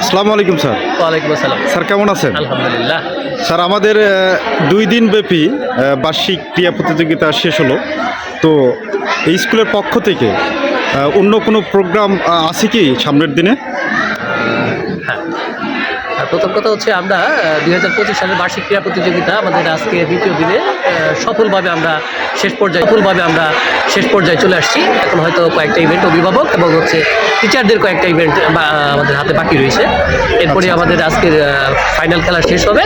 আসসালামু আলাইকুম স্যার। ওয়ালাইকুম আসসালাম। স্যার কেমন আছেন? আলহামদুলিল্লাহ। স্যার আমাদের 2 দিনব্যাপী বার্ষিক ক্রীড়া প্রতিযোগিতা শেষ হলো। তো এই স্কুলের পক্ষ থেকে অন্য কোনো প্রোগ্রাম আছে কি সামনের দিনে? হ্যাঁ, প্রথম কথা হচ্ছে আমরা 2025 সালের বার্ষিক ক্রীড়া প্রতিযোগিতা আমাদের আজকে দ্বিতীয় দিনে সফলভাবে আমরা শেষ পর্যায়ে চলে আসছি। এখন হয়তো কয়েকটা ইভেন্ট অভিভাবক এবং হচ্ছে টিচারদের কয়েকটা ইভেন্ট আমাদের হাতে বাকি রয়েছে। এরপরে আমাদের আজকের ফাইনাল খেলা শেষ হবে।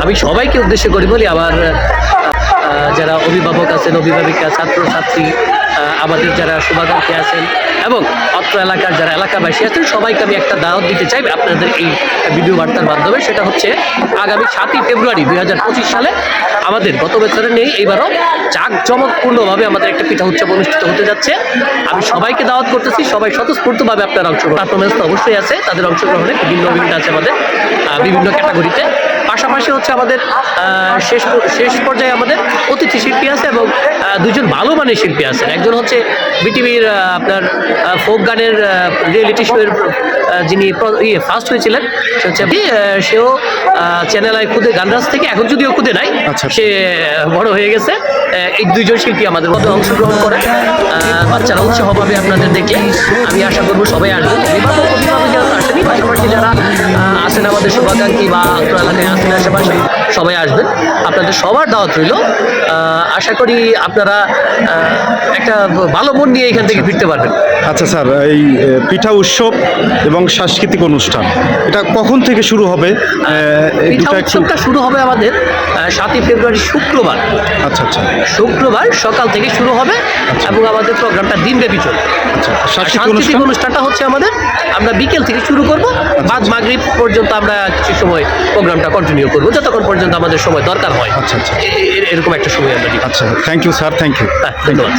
আমি সবাইকে উদ্দেশ্য করে বলি, আমার যারা অভিভাবক আছেন, অভিভাবিকা, ছাত্রছাত্রী, আমাদের যারা শুভাকাঙ্ক্ষী আছেন এবং অত্র এলাকার যারা এলাকাবাসী আছেন, সবাইকে আমি একটা দাওয়াত দিতে চাই আপনাদের এই ভিডিও বার্তার মাধ্যমে। সেটা হচ্ছে আগামী 7ই ফেব্রুয়ারি 2025 সালে আমাদের গত বছরে নেই, এইবারও জাঁকজমকপূর্ণভাবে আমাদের একটা পিঠা উৎসব অনুষ্ঠিত হতে যাচ্ছে। আমি সবাইকে দাওয়াত করতেছি, সবাই স্বতঃস্ফূর্তভাবে আপনারা অংশগ্রহণ। পারফরমেন্স তো অবশ্যই আছে, তাদের অংশগ্রহণে বিভিন্ন ইভেন্ট আছে আমাদের বিভিন্ন ক্যাটাগরিতে। পাশাপাশি হচ্ছে আমাদের শেষ পর্যায়ে আমাদের অতিথি শিল্পী আছে এবং দুজন ভালো মানের শিল্পী আছেন। একজন হচ্ছে বিটিভির আপনার ফোক গানের রিয়েলিটি শোয়ের যিনি ফার্স্ট হয়েছিলেন, সে হচ্ছে সেও চ্যানেল আই খুদে গানরাজ থেকে, এখন যদিও খুদে নাই, সে বড় হয়ে গেছে। এই দুইজন শিল্পী আমাদের মধ্যে অংশগ্রহণ করে। বাচ্চারা উৎসাহ পাবে আপনাদের দেখলে। আমি আশা করবো সবাই আসবেন। অভিভাবক আসেনি, পাশাপাশি যারা আছেন আমাদের শুভাকাঙ্ক্ষী বা এলাকায় আছেন আশেপাশে, সবাই আসবেন। আপনাদের সবার দাওয়াত রইল। আশা করি আপনারা একটা ভালো মন নিয়ে এখান থেকে ফিরতে পারবেন। আচ্ছা স্যার, এই পিঠা উৎসব এবং সাংস্কৃতিক অনুষ্ঠান এটা কখন থেকে শুরু হবে? পিঠা উৎসবটা শুরু হবে আমাদের 7ই ফেব্রুয়ারি শুক্রবার। আচ্ছা আচ্ছা, শুক্রবার সকাল থেকে শুরু হবে এবং আমাদের প্রোগ্রামটা দিনব্যাপী চলবে। সাংস্কৃতিক অনুষ্ঠানটা হচ্ছে আমাদের আমরা বিকেল থেকে শুরু করব, বাদ মাগরিব পর্যন্ত আমরা কিছু সময় প্রোগ্রামটা কন্টিনিউ করব, যতক্ষণ পর্যন্ত আমাদের সময় দরকার হয়। আচ্ছা আচ্ছা, এরকম একটা সময় আমরা দিই। আচ্ছা, thank you sir, thank you. ধন্যবাদ।